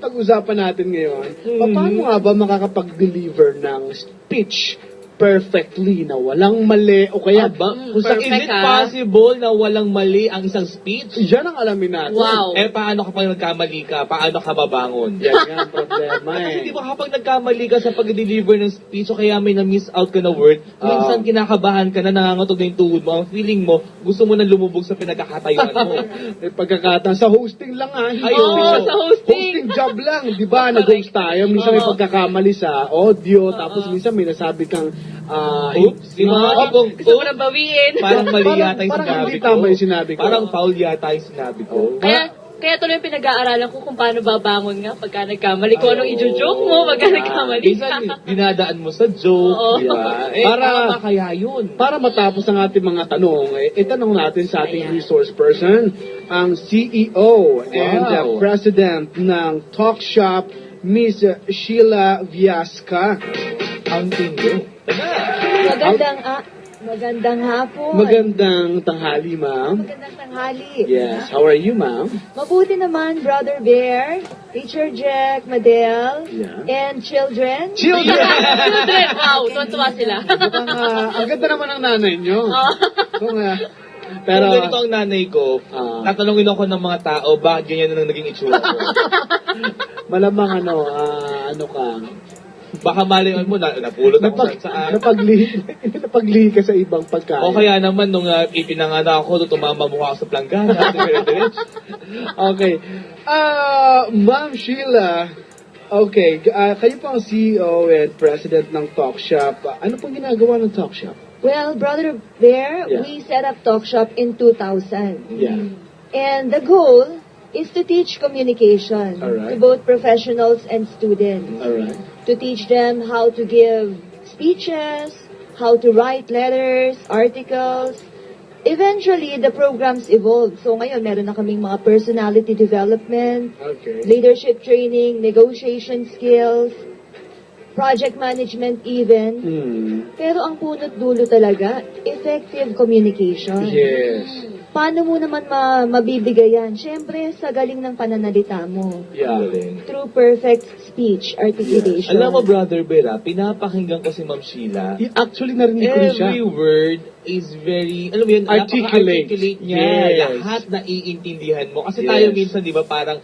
Pag-usapan natin ngayon, paano nga ba makakapag-deliver ng speech perfectly na walang mali o kaya Kung sa is it possible na walang mali ang isang speech? yan ang alamin natin. Wow. Paano kapag nagkamali ka? Paano ka babangon? Yan nga ang problema Kasi di eh. ba kapag nagkamali ka sa pag-deliver ng speech o kaya may na-miss out ka na word, minsan kinakabahan ka na, nangangatog na yung tuhod mo, ang feeling mo, gusto mo na lumubog sa pinagkakatayuan mo. May pagkakataon sa hosting lang hindi Oo, official. sa hosting. Hosting job lang, di ba? Nag-host tayo. Minsan may pagkakamali sa audio, tapos minsan may nasabi kang Oops, di ba? Gusto mo na bawiin. Parang mali yata yung parang sinabi hindi ko. tama yung sinabi ko. Parang foul yata yung sinabi ko. Kaya tuloy yung pinag-aaralan ko kung paano babangon nga pagka nagkamali. Kung anong i-joke mo pagka nagkamali Minsan, ka. dinadaan mo sa joke, Oo. di ba? Para- Tama kaya yun. Para matapos ang ating mga tanong, itanong natin sa ating resource person, ang CEO and President ng Talk Shop, Miss Sheila Viasca. Ang tindi. Magandang hapon. Magandang tanghali, ma'am. Magandang tanghali. Yes, how are you, ma'am? Mabuti naman, Brother Bear, Teacher Jack, Madel, Yeah. and children. Children! Children, wow, tuwan-tuwa sila. Mukhang, ang ganda naman ng nanay nyo. Kung, Pero pero, ganito ang nanay ko, tatanungin ako ng mga tao, bakit ganyan na naging itsura ko? malamang ano ka, Baka malayan mo, napulot ako saan. napaglihi ka sa ibang pagkain. O kaya naman, nung ipinanganak ako, tumama mukha ako sa planggana. Okay. Ma'am Sheila, okay, kayo po ang CEO and President ng Talk Shop. Ano pong ginagawa ng Talk Shop? Well, Brother Bear, Yeah. we set up Talk Shop in 2000. Yeah. And the goal is to teach communication Alright. to both professionals and students. Alright. To teach them how to give speeches, how to write letters, articles. Eventually, the programs evolved. So ngayon, meron na kaming mga personality development, Okay. leadership training, negotiation skills, project management even. Pero ang punot dulo talaga, effective communication. Yes. Paano mo naman mabibigay yan? Siyempre, sa galing ng pananalita mo. Yeah. Through perfect speech articulation. Alam mo, Brother Bera, pinapakinggan ko si Ma'am Sheila. Actually, narinig ko rin siya. Every word is very, alam mo yun, Articulate. napaka-articulate niya. Yes. Lahat na iintindihan mo. Kasi Yes. tayo minsan, di ba, parang,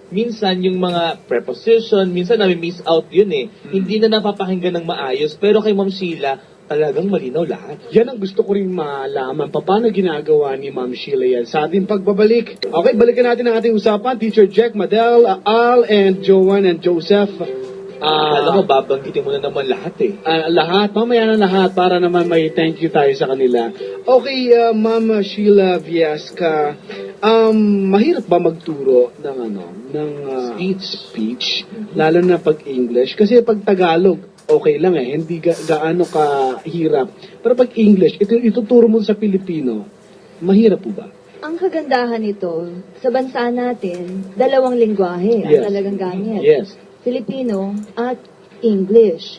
minsan yung mga preposition, minsan nami-miss out yun eh. Hindi na napapakinggan ng maayos. Pero kay Ma'am Sheila, talagang malinaw lahat. Yan ang gusto ko rin malaman. Paano ginagawa ni Ma'am Sheila yan sa ating pagbabalik? Okay, balikan natin ang ating usapan. Teacher Jack, Madel, Al, and Joanne, and Joseph. Alam mo, babanggitin mo na naman lahat eh. Lahat, mamaya na lahat para naman may thank you tayo sa kanila. Okay, Ma'am Sheila Viasca, mahirap ba magturo ng speech, lalo na pag English? Kasi pag Tagalog, okay lang hindi gaano kahirap. Pero pag English, ituturo mo sa Pilipino, mahirap po ba? Ang kagandahan nito, sa bansa natin, dalawang lingwahe ang talagang gamit. Yes. Filipino at English.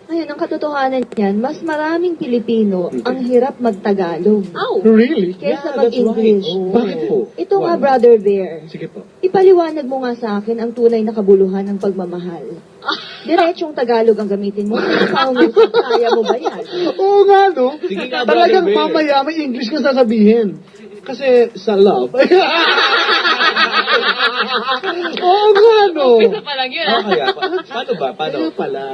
Ngayon, ang katotohanan niyan, mas maraming Pilipino ang hirap magtagalog Really? kesa Yeah, that's mag-English. right. Oh. Bakit po? Ito nga, Brother Bear. Sige po. Ipaliwanag mo nga sa akin ang tunay na kabuluhan ng pagmamahal. Diretsong Tagalog ang gamitin mo. Kaya mo ba yan? Oo nga, no? Sige nga, Talagang Brother Bear. mamaya may English ka sasabihin. Kasi sa love. Oo nga, no? Isa pa lang yun. Kaya, paano ba? Kaya pala.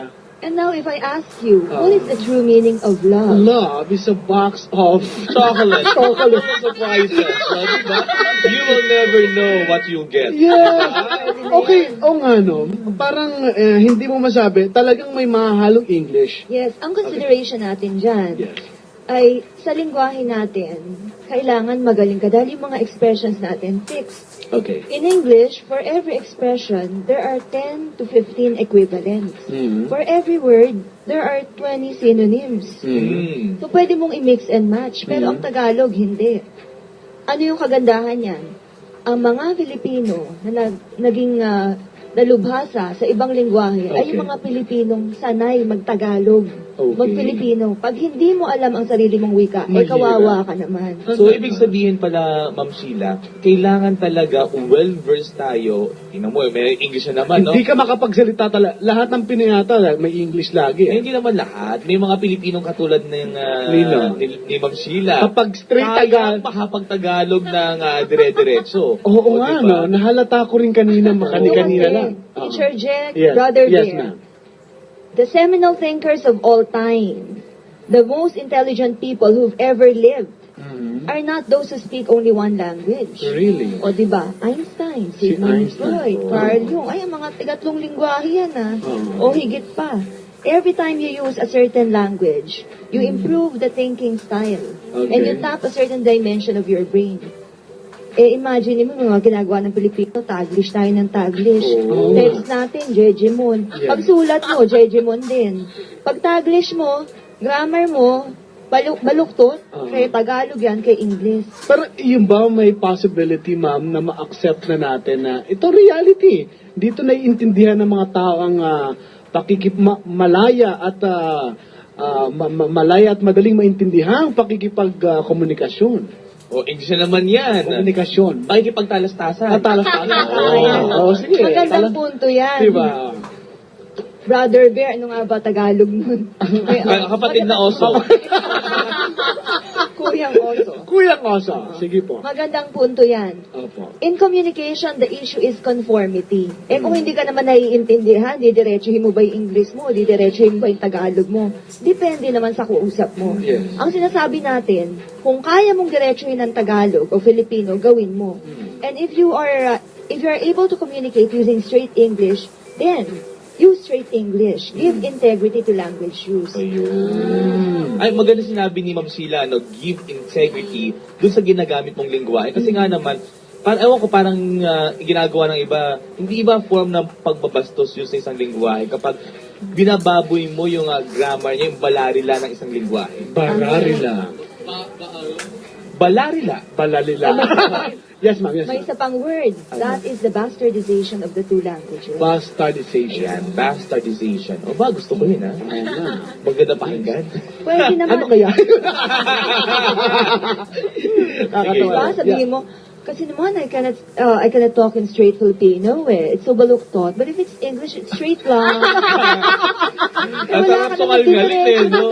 And now, if I ask you, what is the true meaning of love? Love is a box of Chocolate. chocolate. Surprises. So, diba? You will never know what you'll get. Yeah. Okay, oo nga, no? Parang hindi mo masabi, talagang may mahahalong English. Yes, ang consideration natin dyan Yes. ay sa lingwahe natin, kailangan magaling ka dahil yung mga expressions natin fixed. Okay. In English, for every expression, there are 10 to 15 equivalents. For every word, there are 20 synonyms. So, pwede mong i-mix and match. Pero ang Tagalog, hindi. Ano yung kagandahan yan? Ang mga Filipino na naging dalubhasa sa ibang lingwahe ay Okay. yung mga Pilipinong sanay magtagalog, Okay. mag-Pilipino. Pag hindi mo alam ang sarili mong wika, Mahirap. kawawa ka naman. So, ibig sabihin pala, Ma'am Sheila, kailangan talaga well-versed tayo. Tingnan mo, may English na naman, no? Hindi ka makapagsalita talaga. Lahat ng Pinayata, may English lagi. Eh, hindi naman lahat. May mga Pilipinong katulad ng Nino? ni Ma'am Sheila. Kapag straight Kaya Tagalog. makapag-Tagalog ng dire-diretso. Oo O, nga, diba? no? Nahalata ko rin kanina, kanina lang. Teacher Jack, Yes. Brother Yes, Bear, ma'am. the seminal thinkers of all time, the most intelligent people who've ever lived, Mhm. are not those who speak only one language. Really? O diba, Einstein, Si Sigmund Einstein. Freud, Oo. Carl Jung, ay, ang mga tigatlong lingwahe yan Oo. O higit pa. Every time you use a certain language, you improve the thinking style. Okay. And you tap a certain dimension of your brain. Eh, imagine mo, mga ginagawa ng Pilipino, Taglish tayo ng Taglish. Oo. Text natin, Jejemon. Yeah. Pag sulat mo, Jejemon din. Pag Taglish mo, grammar mo, baluktot, Oo. kay Tagalog yan, kay English. Pero yung ba may possibility, ma'am, na ma-accept na natin na ito reality. Dito naiintindihan ng mga tao ang malaya at malaya at madaling maintindihan ang pakikipag-komunikasyon. O, English na naman yan. Komunikasyon. Pakikipagtalastasan. Talas-talas. Ayan. Oo, sige. Magandang punto yan. Diba? Brother Bear, ano nga ba Tagalog nun? Kapatid na oso. Kuyang oso. Kuyang Oso. Sige po. Magandang punto yan. Opo. In communication, the issue is conformity. Eh kung hindi ka naman naiintindihan, didiretsuhin mo ba yung English mo, didiretsuhin mo ba yung Tagalog mo? Depende naman sa kuusap mo. Yes. Ang sinasabi natin, kung kaya mong diretsuhin ng Tagalog o Filipino, gawin mo. And if you are able to communicate using straight English, then use straight English. Give integrity to language use. Ay, maganda sinabi ni Ma'am Sheila, no, give integrity dun sa ginagamit mong lingwahe. Kasi nga naman, ewan ko, parang ginagawa ng iba, hindi iba form ng pagbabastos yun sa isang lingwahe. Kapag binababoy mo yung grammar niya, yung balarila ng isang lingwahe. Bararila. Balarila. Balalila. Yes, ma'am. Yes, May ma'am. isa pang word. That is the bastardization of the two languages. Bastardization. Ayan, bastardization. O ba, gusto ko yun, ha? Ayan na. Maganda pakinggan. Pwede naman. Ano kaya? Sige. Diba? Sabihin mo, kasi naman, I cannot talk in straight Filipino eh. It's so baluktot. But if it's English, it's straight lang. Ang sarap sumalgalit eh, no?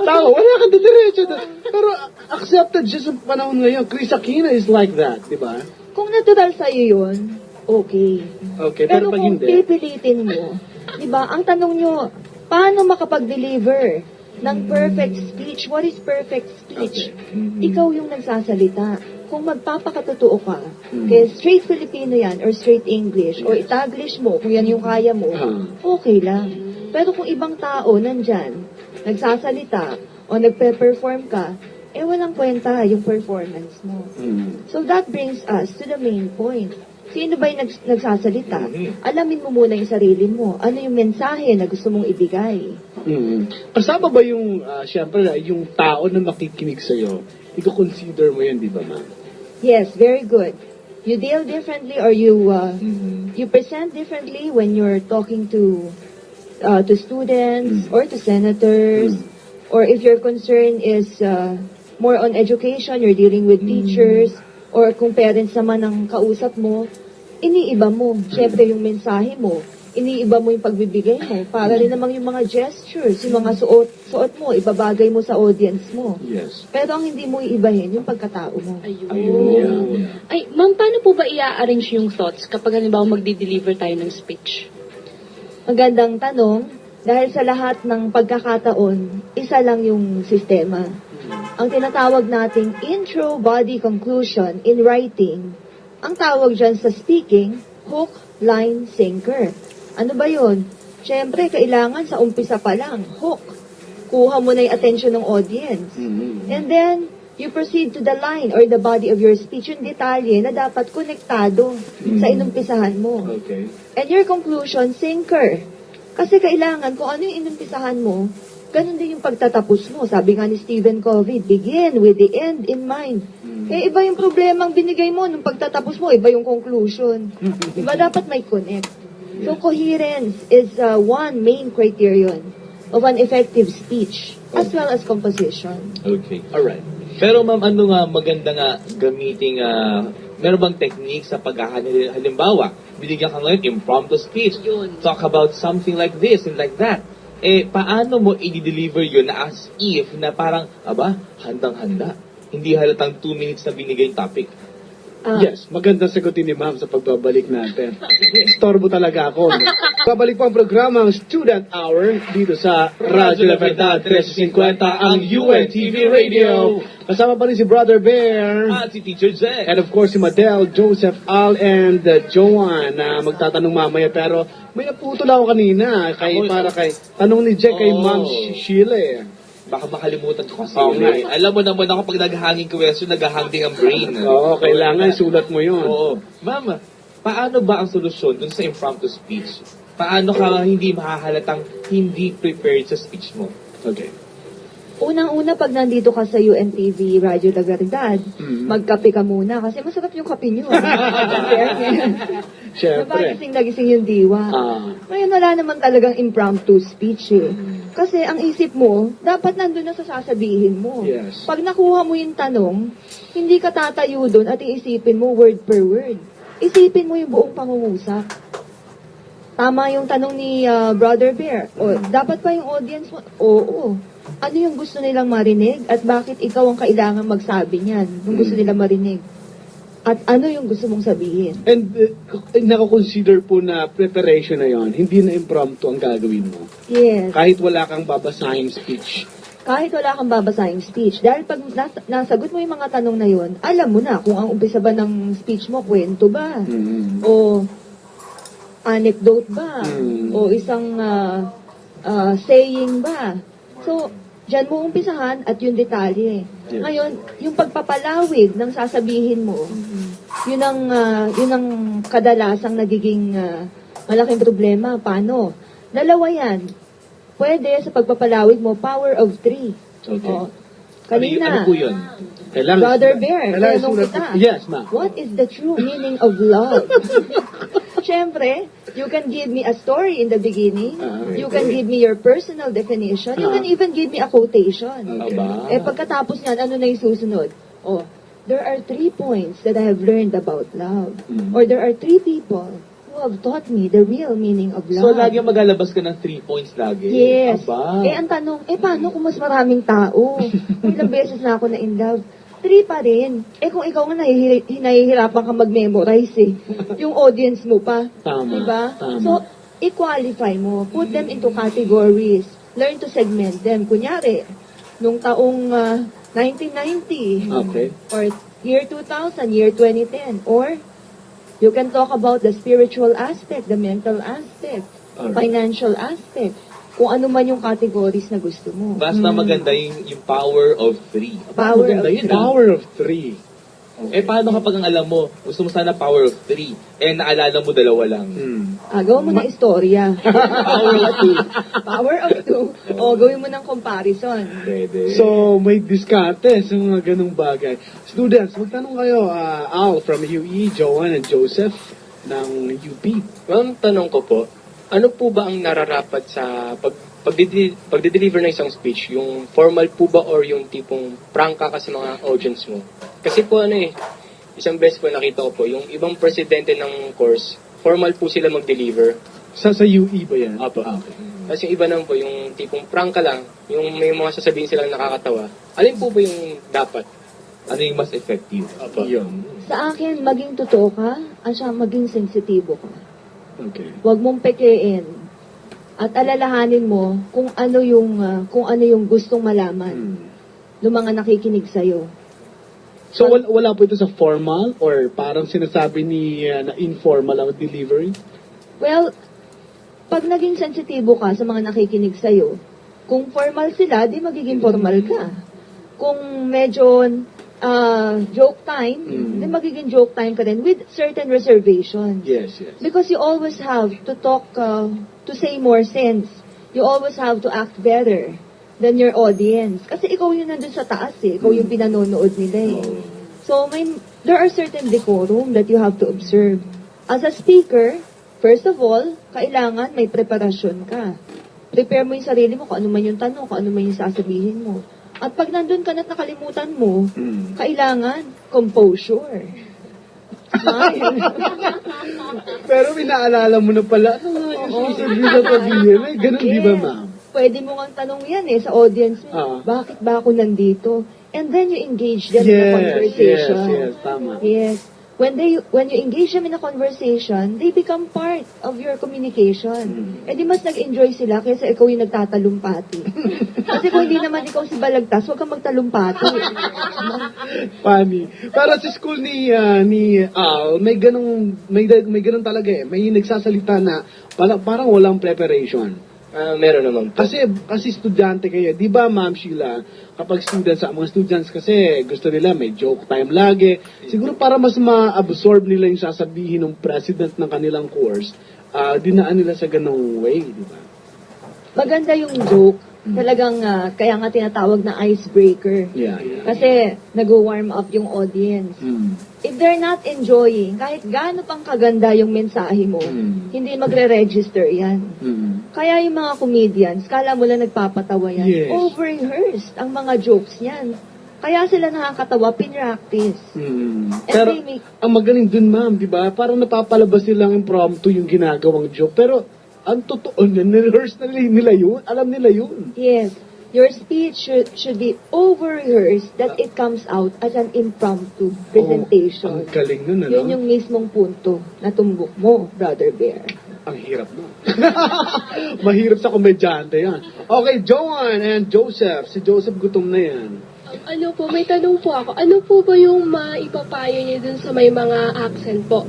Tao, wala ka diretso. Pero accepted siya sa panahon ngayon. Chris Aquino is like that, di ba? Kung natural sa'yo yun, okay. Okay, Pero pero pag kung hindi. pipilitin mo, di ba, ang tanong nyo, paano makapag-deliver ng perfect speech? What is perfect speech? Ikaw yung nagsasalita. Kung magpapakatotoo ka, kaya straight Filipino yan, or straight English, or Itaglish mo, kung yan yung kaya mo, okay lang. Pero kung ibang tao nandyan, nagsasalita, o nagpe-perform ka, eh walang kwenta yung performance mo. So that brings us to the main point. Sino ba yung nagsasalita? Alamin mo muna yung sarili mo. Ano yung mensahe na gusto mong ibigay? Kasama ba yung, syempre, yung tao na makikinig sa'yo? Iko-consider mo yun, di ba, ma'am? Yes, very good. You deal differently or you present differently when you're talking to students or to senators, or if your concern is more on education, you're dealing with teachers, or kung parents naman ang kausap mo, iniiba mo. Siyempre yung mensahe mo, iniiba mo yung pagbibigay mo. Para rin namang yung mga gestures, yung mga suot mo, ibabagay mo sa audience mo. Yes. Pero ang hindi mo iibahin, yung pagkatao mo. Ayun. Ay, ma'am, paano po ba i-arrange yung thoughts kapag halimbawa magdi-deliver tayo ng speech? Magandang tanong, dahil sa lahat ng pagkakataon, isa lang yung sistema. Ang tinatawag nating intro, body, conclusion in writing, ang tawag dyan sa speaking, hook, line, sinker. Ano ba yun? Siyempre, kailangan sa umpisa pa lang, hook. Kuha mo na yung attention ng audience. And then, you proceed to the line or the body of your speech, yung detalye na dapat konektado sa inumpisahan mo. Okay. And your conclusion, sinker. Kasi kailangan, kung ano yung inumpisahan mo, ganun din yung pagtatapos mo. Sabi nga ni Stephen Covey, begin with the end in mind. Eh, iba yung problemang binigay mo nung pagtatapos mo, iba yung conclusion. Iba dapat may connect. So coherence is one main criterion of an effective speech as well as composition. Okay. Alright. Pero ma'am, ano nga maganda nga gamiting, meron bang technique sa halimbawa, binigyan ka ngayon impromptu speech, Yun. talk about something like this and like that. Paano mo i-deliver yun na as if na parang, handang-handa. Hindi halatang 2 minutes na binigay yung topic. Yes, magandang sagutin ni ma'am sa pagbabalik natin. Storbo talaga ako. No? Babalik po ang programang Student Hour dito sa Radyo La Verdad 1350 ang UNTV Radio. Kasama pa rin si Brother Bear. At si Teacher Jen. And of course si Madel, Joseph, Al, and Joanne na magtatanong mamaya. Pero may naputol ako kanina para kay tanong ni Jack kay Ma'am Sheila eh. Baka makalimutan ko kasi. Okay. Alam mo naman ako pag naghahanging question, naghahanging ang brain. Oo, kailangan sulat mo yun. Oo. Ma'am, paano ba ang solusyon dun sa impromptu speech? Paano ka hindi mahahalatang hindi prepared sa speech mo? Okay. Unang-una, pag nandito ka sa UNTV Radio La Verdad, magkape ka muna kasi masarap yung kape nyo. Siyempre. Nagising yung diwa. Ngayon, wala naman talagang impromptu speech eh. Kasi ang isip mo, dapat nandun na sa sasabihin mo. Yes. Pag nakuha mo yung tanong, hindi ka tatayo dun at iisipin mo word per word. Isipin mo yung buong pangungusap. Tama yung tanong ni Brother Bear. Dapat pa yung audience mo? Oo. Ano yung gusto nilang marinig? At bakit ikaw ang kailangan magsabi niyan? Kung gusto nilang marinig. At ano yung gusto mong sabihin? And nako-consider po na preparation na yon, hindi na impromptu ang gagawin mo. Yes. Kahit wala kang babasahing speech. Kahit wala kang babasahing speech. Dahil pag nasagot mo yung mga tanong na yon, alam mo na kung ang umpisa ba ng speech mo, kwento ba? O anecdote ba? O isang saying ba? So, dyan mo umpisahan at yung detalye. Yeah. Ngayon, yung pagpapalawig ng sasabihin mo, yun ang kadalasang nagiging malaking problema. Paano? Dalawa yan. Pwede sa pagpapalawig mo, power of 3. Okay. Kanina, Ano po yun? Kailangan Brother Bear, kailangan tanong sulat kita. mo. Yes, ma'am. What is the true meaning of love? Siyempre, you can give me a story in the beginning. You can give me your personal definition. You can even give me a quotation. Okay. Pagkatapos niyan, ano na yung susunod? There are 3 points that I have learned about love. Or there are 3 people who have taught me the real meaning of love. So, lagi magalabas ka ng 3 points lagi? Yes. Aba. Ang tanong, paano kung mas maraming tao? Ilang beses na ako na in love? 3 pa rin. Kung ikaw nga nahihirapan ka mag-memorize yung audience mo pa. Tama. Diba? Tama. So, i-qualify mo. Put them into categories. Learn to segment them. Kunyari, nung taong 1990. Okay. Or year 2000, year 2010. Or, you can talk about the spiritual aspect, the mental aspect, Alright. financial aspect. Kung ano man yung categories na gusto mo. Basta maganda yung power of 3. Power Maganda of yun, Power of 3. paano kapag ang alam mo, gusto mo sana power of 3, naalala mo 2 lang? Gawin mo na istorya. Power of 2. Power of 2. Gawin mo ng comparison. Pwede. So, may diskarte sa mga ganung bagay. Students, magtanong kayo, Al from UE, Joanne and Joseph ng UP. Well, tanong ko po, ano po ba ang nararapat sa pagde-deliver ng isang speech? Yung formal po ba or yung tipong prangka ka sa mga audience mo? Kasi po isang beses po nakita ko po, yung ibang presidente ng course, formal po sila mag-deliver. Sa UE ba yan? Apo. Okay. Tapos yung iba naman po, yung tipong prangka lang, yung may mga sasabihin silang nakakatawa. Alin po ba yung dapat? Ano yung mas effective? Apo. Yun. Sa akin, maging totoo ka, at siya maging sensitibo ka. Okay. Huwag mong pekein. At alalahanin mo kung ano yung gustong malaman ng mga nakikinig sa'yo. So, wala po ito sa formal or parang sinasabi ni na informal ang delivery? Well, pag naging sensitibo ka sa mga nakikinig sa'yo, kung formal sila, di magiging formal ka. Kung medyo joke time, di magiging joke time ka rin with certain reservations. Yes, yes. Because you always have to talk, to say more sense. You always have to act better than your audience. Kasi ikaw yung nandun sa taas ikaw yung pinanonood nila So, there are certain decorum that you have to observe. As a speaker, First of all, kailangan may preparasyon ka. Prepare mo yung sarili mo kung ano man yung tanong, kung ano man yung sasabihin mo. At pag nandun ka na't nakalimutan mo, kailangan composure. Smile. Pero minaalala mo na pala, ano nga yung sasabihin? Ay, ganun, di ba, ma'am? Pwede mo nga tanong yan sa audience mo. Bakit ba ako nandito? And then you engage them in a conversation. Yes, tama. Yes. When you engage them in a conversation, they become part of your communication. Eh di mas nag-enjoy sila kaysa ikaw yung nagtatalumpati. Kasi kung hindi naman ikaw si Balagtas, huwag kang magtalumpati. Funny. Para sa school ni Al, may ganun talaga eh. May nagsasalita na parang walang preparation. Meron naman po. Kasi estudyante kayo, di ba Ma'am Sheila, kapag mga students kasi gusto nila may joke time lagi. Siguro para mas ma-absorb nila yung sasabihin ng president ng kanilang course, dinaan nila sa ganong way, di ba? Maganda yung joke. Talagang kaya nga tinatawag na icebreaker. Yeah. Kasi nag-warm up yung audience. If they're not enjoying, kahit gaano pang kaganda yung mensahe mo, hindi magre-register yan. Kaya yung mga comedians, kala mo lang nagpapatawa yan. Yes. Over-rehearsed ang mga jokes niyan. Kaya sila nakakatawa, pinractice. Pero they make- ang magaling dun, ma'am, di ba? Parang napapalabas nilang impromptu yung ginagawang joke. Pero ang totoo na-rehearse na nila yun. Alam nila yun. Yes. Your speech should be over-rehearsed that it comes out as an impromptu presentation. Ang galing nun, ano? Yun yung mismong punto na tumbok mo, Brother Bear. Ang hirap na. Mahirap sa komedyante yan. Okay, Joanne and Joseph. Si Joseph gutom na yan. Ano po, may tanong po ako. Ano po ba yung maipapayo niyo dun sa may mga accent po?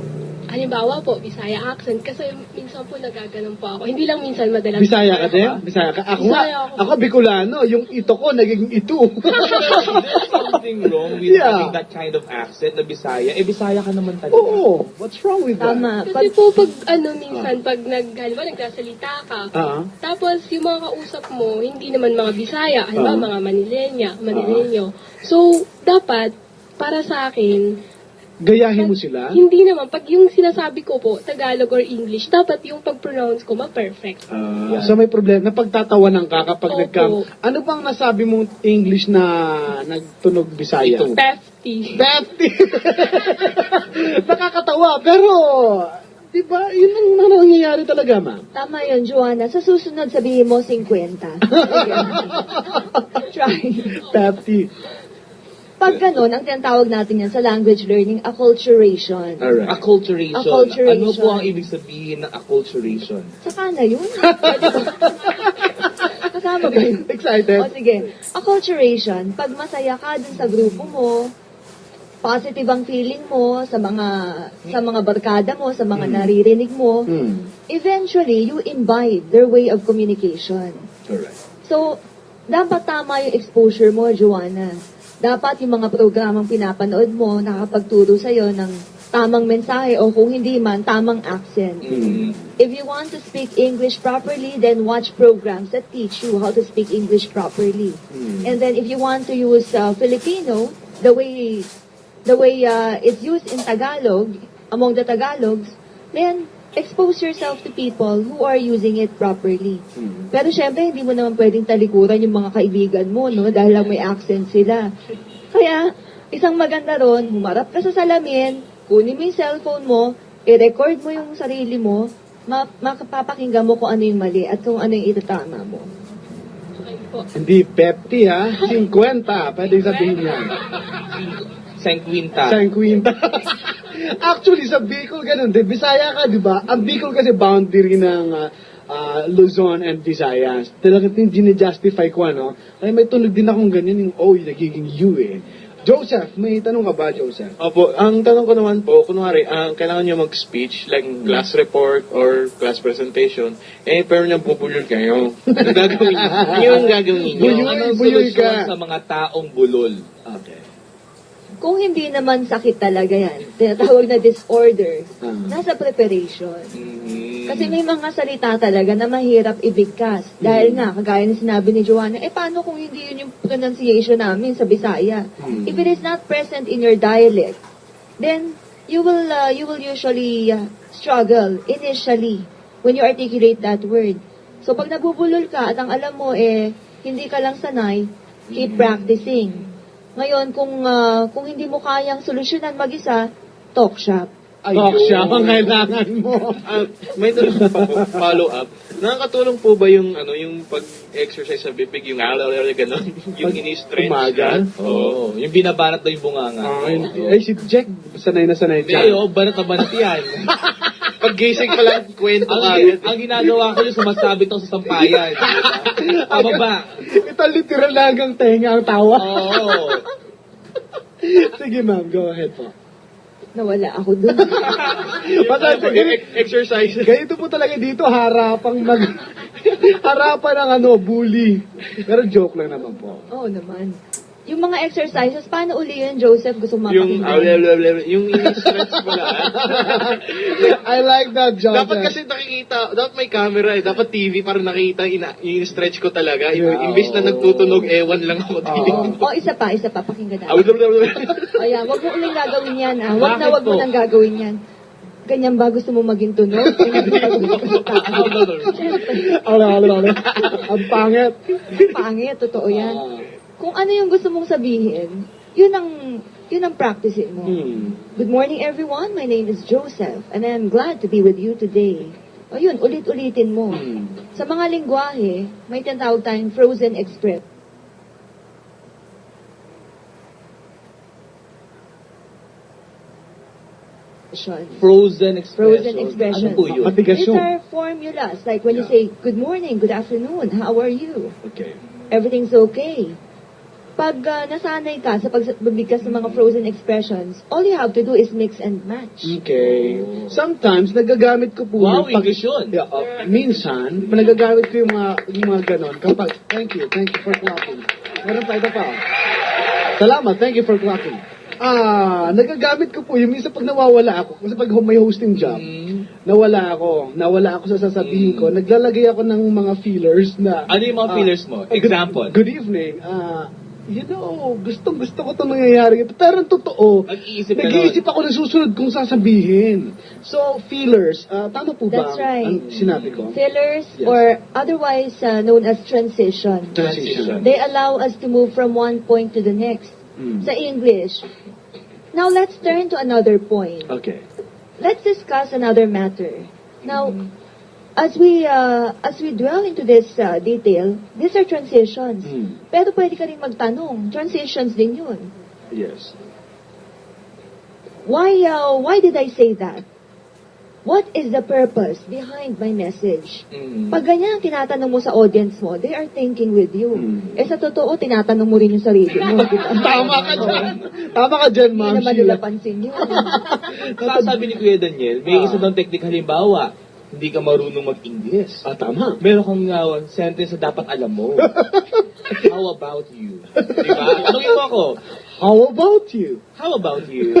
Halimbawa po, Bisaya accent. Kasi minsan po nagaganon po ako. Hindi lang minsan, madalas. Bisaya ka din? Bisaya ka? Ako nga. Bisaya ako. Ako Bicolano. Yung ito ko, naging ito. There's something wrong with having that kind of accent na Bisaya. Bisaya ka naman talaga. Oo. What's wrong with that? Tama. Kasi po, pag minsan, pag nagsasalita ka, tapos yung mga kausap mo, hindi naman mga Bisaya, halimbawa mga Manileño. So, dapat, para sa akin, Gayahin mo sila? hindi naman. Pag yung sinasabi ko po, Tagalog or English, dapat yung pag-pronounce ko ma-perfect. So may problema. Napagtatawanan ka kapag Opo. Ano bang nasabi mong English na nagtunog Bisaya? Pefty. Befty! Nakakatawa. Pero, di ba, yun ang nangyayari talaga, ma'am. Tama yun, Joanna. Sa susunod, sabihin mo 50. Try. Befty. Pag ganun, ang tinatawag natin yan sa language learning, acculturation. Alright. Acculturation. Acculturation. Ano po ang ibig sabihin ng acculturation? Saka na yun. Kasama ba yun? Excited? O sige, acculturation, pag masaya ka dun sa grupo mo, positive ang feeling mo sa mga barkada mo, sa mga naririnig mo, eventually, you imbibe their way of communication. Alright. So, dapat tama yung exposure mo, Joanna. Dapat yung mga programang pinapanood mo, nakakapagturo sa'yo ng tamang mensahe o kung hindi man, tamang accent. If you want to speak English properly, then watch programs that teach you how to speak English properly. And then if you want to use Filipino, the way it's used in Tagalog, among the Tagalogs, then expose yourself to people who are using it properly. Pero syempre, hindi mo naman pwedeng talikuran yung mga kaibigan mo, no? Dahil lang may accent sila. Kaya, isang maganda ron, humarap ka sa salamin, kunin mo yung cellphone mo, i-record mo yung sarili mo, mapapakinggan mo kung ano yung mali at kung ano yung itatama mo. Okay po. Hindi Pepti, ha? 50. Pwede sabihin yan. Sangquinta. Actually, sa Bicol, ganun din. Bisaya ka, di ba? Ang Bicol kasi boundary ng Luzon and Visayas. Talagang dinijustify ko, ano? Ay, may tunog din akong ganyan, yung O, nagiging U, eh. Joseph, may tanong ka ba, Joseph? Opo, ang tanong ko naman po, kunwari, kailangan nyo mag-speech, like class report or class presentation, pero nang bubulol kayo. Ano gagawin nyo? Ano yung gagawin nyo? Anong Buyoy solusyon ka. sa mga taong bulol? Okay. Kung hindi naman sakit talaga yan, tinatawag na disorder, nasa preparation. Kasi may mga salita talaga na mahirap ibigkas. Dahil nga, kagaya na sinabi ni Joanna, paano kung hindi yun yung pronunciation namin sa Bisaya? If it is not present in your dialect, then you will usually struggle initially when you articulate that word. So pag nabubulol ka at ang alam mo hindi ka lang sanay, keep practicing. Ngayon kung hindi mo kayang solusyonan mag-isa, talk shop. Talk shop ang kailangan mo. May tanong pa po, follow up. Nakakatulong po ba yung pag-exercise sa bibig, yung gano'n, yung ini-stretch? Umaga? Oo. Yung binabanat na yung bunganga. Ay, si Jack, sanay na sanay Hindi, dyan. banat na banat yan. Pag-gising pa lang, kwento agad. Ang ginagawa ko yung sumasabit ako sa sampayan. Pababa. Ito literal na hanggang tenga ang tawa. Oo. Sige ma'am, go ahead po. Nawala ako dun. Exercise. Ganito po talaga dito, harapan ng bully. Pero joke lang naman po. Oo naman. Yung mga exercises, paano uli yun, Joseph? Gusto mo Yung mapakinggan? yung ini-stretch mo lang. I like that, John. Dapat kasi nakikita, dapat may camera dapat TV para nakita ini-stretch ko talaga. Imbis na nagtutunog, ewan lang ako dito. Isa pa, pakinggan natin. Ayan, wag mo uling gagawin yan. Wag mo nang gagawin yan. Ganyan ba gusto mo maging tunog? Ang pangit. Pangit, totoo yan. Kung ano yung gusto mong sabihin, yun ang practice mo. Good morning everyone, my name is Joseph and I'm glad to be with you today. O yun, ulit-ulitin mo. Sa mga lingwahe, may tinatawag tayong frozen expression. Frozen expression. Expression. Ano po yun? Matigas These yun. are formulas. Like when you say, good morning, good afternoon, how are you? Okay. Everything's okay. Pag nasanay ka sa pagbigkas ng mga frozen expressions, all you have to do is mix and match. Okay. Sometimes, nagagamit ko po Wow, yung English yun. Yeah, minsan, nagagamit ko yung mga ganon. Kapag, thank you for clapping. Meron pa, ito pa. Salamat, thank you for clapping. Nagagamit ko po yung minsan pag nawawala ako, kasi pag may hosting job, nawala ako sa sasabihin ko, naglalagay ako ng mga feelers na... Ano yung mga feelers mo? Example. Good evening. Gusto ko itong nangyayari. Pero totoo, nag-iisip ako ng susunod kong sasabihin. So, feelers, tama po ba That's right. ang sinabi ko? Fillers, Yes. or otherwise known as transition. Transition. They allow us to move from one point to the next. Sa English. Now, let's turn to another point. Okay. Let's discuss another matter. Now, as we dwell into this detail, these are transitions. Pero pwede ka rin magtanong, transitions din yun. Yes. Why did I say that? What is the purpose behind my message? Pag ganyan tinatanong mo sa audience mo, they are thinking with you. Sa totoo, tinatanong mo rin yung sarili mo. Tama ka dyan, Hindi Ma'am naman Sheila. nila pansin yun. Sabi ni Kuya Daniel, may isa daw technique, halimbawa, hindi ka marunong mag-English. Tama. Meron kang sentence na dapat alam mo. How about you? Diba? Tanungin mo ako, How about you? how about you?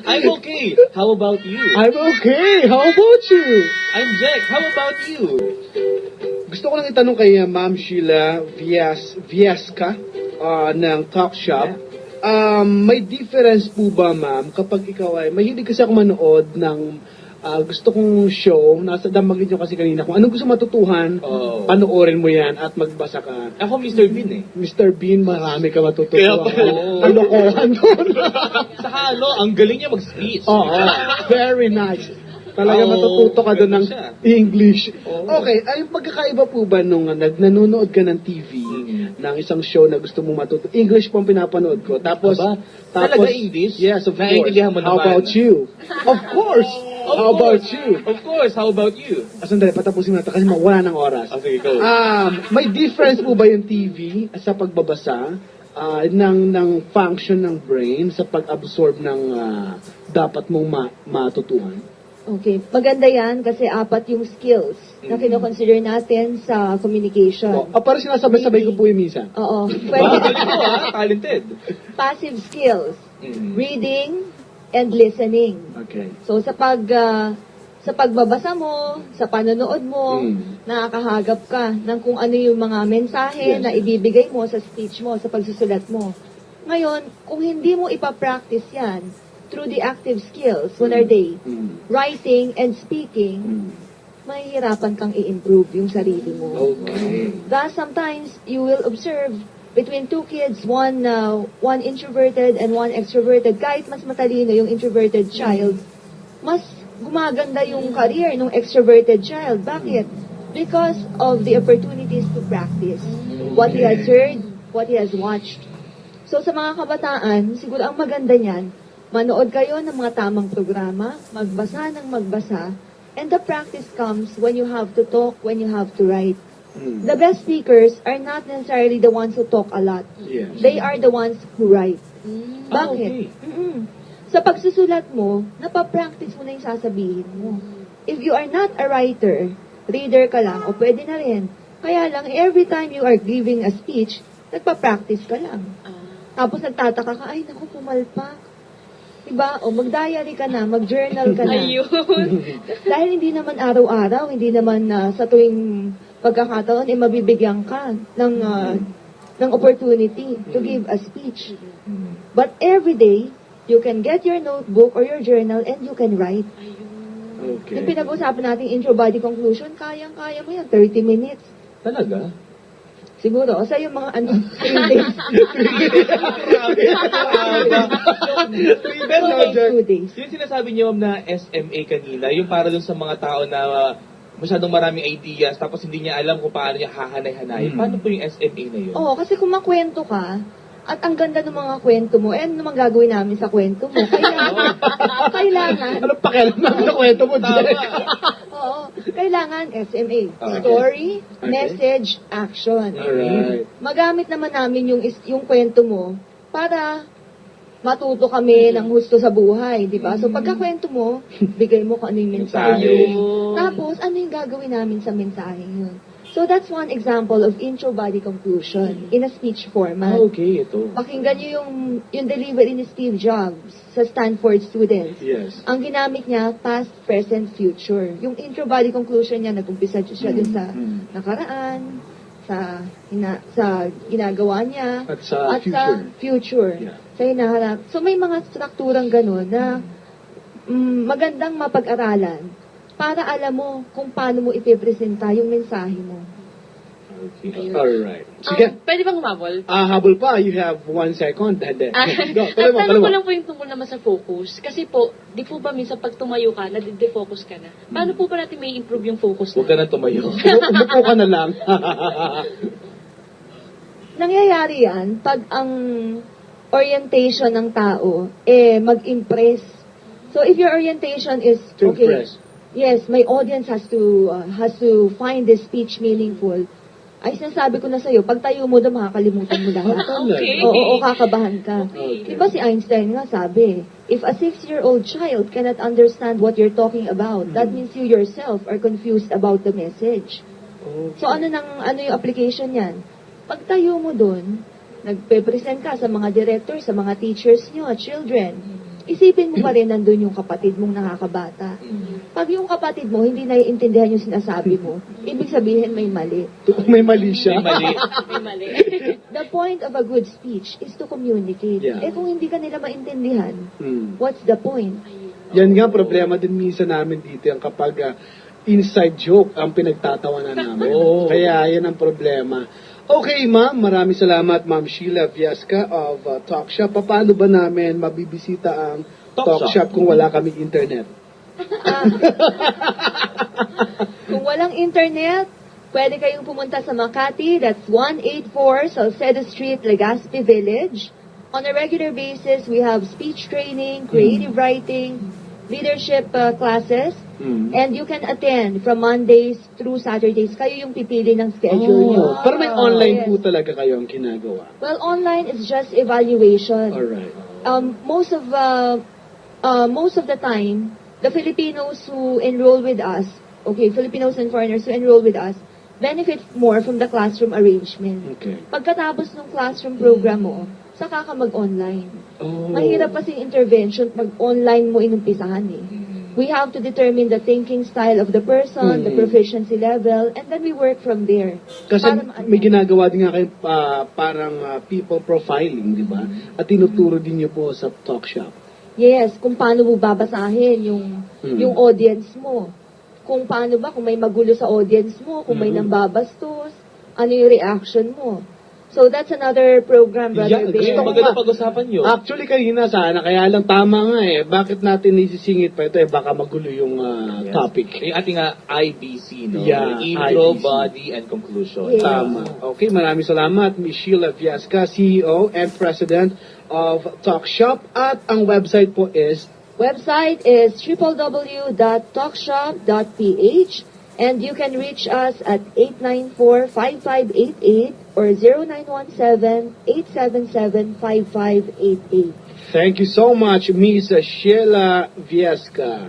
I'm okay. How about you? I'm okay. How about you? I'm Jack. How about you? Gusto ko lang itanong kay Ma'am Sheila Viesca ng Talk Shop. May difference po ba, ma'am, kapag ikaw ay, mahilig kasi ako manood ng gusto kong show, nasa damagin nyo kasi kanina, kung anong gusto matutuhan, panoorin mo yan at magbasa ka. Ako Mr. Bean eh. Mr. Bean, marami ka matutuhan. Kaya pala. Kalokohan doon. Sa ang galing niya mag-speech. Very nice. Talaga matututo ka doon ng English. Okay, ay pagkakaiba po ba nung nanonood ka ng TV, ng isang show na gusto mo matuto? English po ang pinapanood ko. Tapos, talaga English? Yes, of course. Naiintindihan mo How naman. about you? Of course. How about you? Of course, how about you? Sandali, patapusin natin kasi wala ng oras. Sige, go. May difference po ba yung TV sa pagbabasa ng function ng brain sa pag-absorb ng dapat mong matutuhan? Okay, maganda yan kasi 4 yung skills na kino-consider natin sa communication. Parang sinasabay-sabay ko po yung minsan. Oo. Galing mo talented. Passive skills, reading and listening. Okay. So sa pagbabasa mo, sa panonood mo, nakakahagap ka ng kung ano yung mga mensahe na ibibigay mo sa speech mo, sa pagsusulat mo. Ngayon, kung hindi mo ipapractice yan, through the active skills, what are they? Writing and speaking, mahihirapan kang i-improve yung sarili mo. Okay. Thus, sometimes you will observe between two kids, one introverted and one extroverted, kahit mas matalino yung introverted child, mas gumaganda yung career ng extroverted child. Bakit? Because of the opportunities to practice what he has heard, what he has watched. So sa mga kabataan, siguro ang maganda niyan, manood kayo ng mga tamang programa, magbasa ng magbasa, and the practice comes when you have to talk, when you have to write. The best speakers are not necessarily the ones who talk a lot. Yes. They are the ones who write. Bakit? Sa pagsusulat mo, napapractice mo na yung sasabihin mo. If you are not a writer, reader ka lang, o pwede na rin. Kaya lang, every time you are giving a speech, nagpa-practice ka lang. Tapos nagtataka ka, ay naku, pumalpak. Diba? O mag-diary ka na, mag-journal ka na. Ayun. Dahil hindi naman araw-araw, hindi naman sa tuwing pagkakataon, mabibigyan ka ng opportunity to give a speech. But every day, you can get your notebook or your journal and you can write. Okay. Yung pinag-usapan natin intro body conclusion, kayang-kaya mo yan, 30 minutes. Talaga? Siguro, o sa yung mga 3 days. Pero 2 days. yung sinasabi niyo ma'am na SMA kanina, yung para dun sa mga tao na masyadong maraming ideas tapos hindi niya alam kung paano niya hahanay-hanayin. Paano po yung SMA na yun? Oo, kasi kung makwento ka, at ang ganda ng mga kwento mo, ano naman gagawin namin sa kwento mo? Kailangan. Ano pakialam namin sa kwento mo, Jack? Oo, kailangan SMA. Okay. Story, Okay. message, action. Alright. Magamit naman namin yung kwento mo para matuto kami ng husto sa buhay, di ba? So pagkakwento mo, bigay mo kung ano yung mensahe. Ayun. Tapos, ano yung gagawin namin sa mensahe yun? So that's one example of intro body conclusion in a speech format. Okay, ito. Pakinggan niyo yung delivery ni Steve Jobs sa Stanford students. Yes. Ang ginamit niya, past, present, future. Yung intro body conclusion niya, nag-umpisa siya dun sa nakaraan, sa ginagawa niya, At sa at future. sa future. Yeah. Sa hinaharap. So may mga strukturang ganun na magandang mapag-aralan para alam mo kung paano mo ipipresenta yung mensahe mo. Okay. Alright. Sige. Pwede bang umabol? Habol pa. You have 1 second. Hindi. Go. At Tuloy mo, tuloy tanong mo. ko lang po yung tungkol naman sa focus. Kasi po, di po ba minsan pag tumayo ka, nadide-focus ka na. Paano po ba natin may improve yung focus Huwag ka na tumayo. Umupo ka na lang. Nangyayari yan pag ang orientation ng tao mag-impress. So if your orientation is To impress. Yes, my audience has to find this speech meaningful. Ay sinasabi ko na sa'yo, pag tayo mo doon, makakalimutan mo lahat. Okay. Oo, kakabahan ka. Okay. Diba si Einstein nga sabi, if a 6-year-old child cannot understand what you're talking about, that means you yourself are confused about the message. So ano yung application niyan? Pag tayo mo doon, nagpe-present ka sa mga directors, sa mga teachers nyo, children, isipin mo pa rin nandun yung kapatid mong nakakabata. Pag yung kapatid mo, hindi naiintindihan yung sinasabi mo, ibig sabihin may mali. May mali siya. May mali. May mali. The point of a good speech is to communicate. Yeah. Kung hindi ka nila maintindihan, Hmm. what's the point? Yan nga, problema din minsan namin dito, yung kapag inside joke ang pinagtatawanan namin. Kaya yan ang problema. Okay, ma'am. Maraming salamat, Ma'am Sheila Viasca of Talk Shop. Paano ba namin mabibisita ang Talk Shop kung wala kaming internet? Kung walang internet, pwede kayong pumunta sa Makati. That's 184 Salcedo Street, Legazpi Village. On a regular basis, we have speech training, creative writing, leadership classes. And you can attend from Mondays through Saturdays. Kayo yung pipili ng schedule nyo. Pero may online Yes. po talaga kayo ang ginagawa. Well, online is just evaluation. Alright. Most of the time, the Filipinos who enroll with us, Filipinos and foreigners who enroll with us, benefit more from the classroom arrangement. Okay. Pagkatapos ng classroom program mo, saka ka mag-online. Oh. Mahirap kasi intervention pag online mo inumpisahan eh. We have to determine the thinking style of the person, the proficiency level, and then we work from there. Kasi Para ma- may ginagawa din nga kayo parang people profiling, di ba? At tinuturo din niyo po sa Talk Shop. Yes, kung paano mo babasahin yung audience mo. Kung paano ba, kung may magulo sa audience mo, kung may nambabastos, ano yung reaction mo. So that's another program, Brother Bear. Gusto ko maganda pag-usapan yun. Actually, kanina sana, kaya lang tama nga eh. Bakit natin isisingit pa ito? Baka magulo yung topic. Yung ating IBC, no? Yeah, Intro, IBC. Body, and Conclusion. Yeah. Tama. Okay, maraming salamat, Ms. Sheila Viasca, CEO and President of Talk Shop. At ang website po is Website is www.talkshop.ph, and you can reach us at 894-5588 or 0917-877-5588. thank you so much, Ms. Sheila Viasca.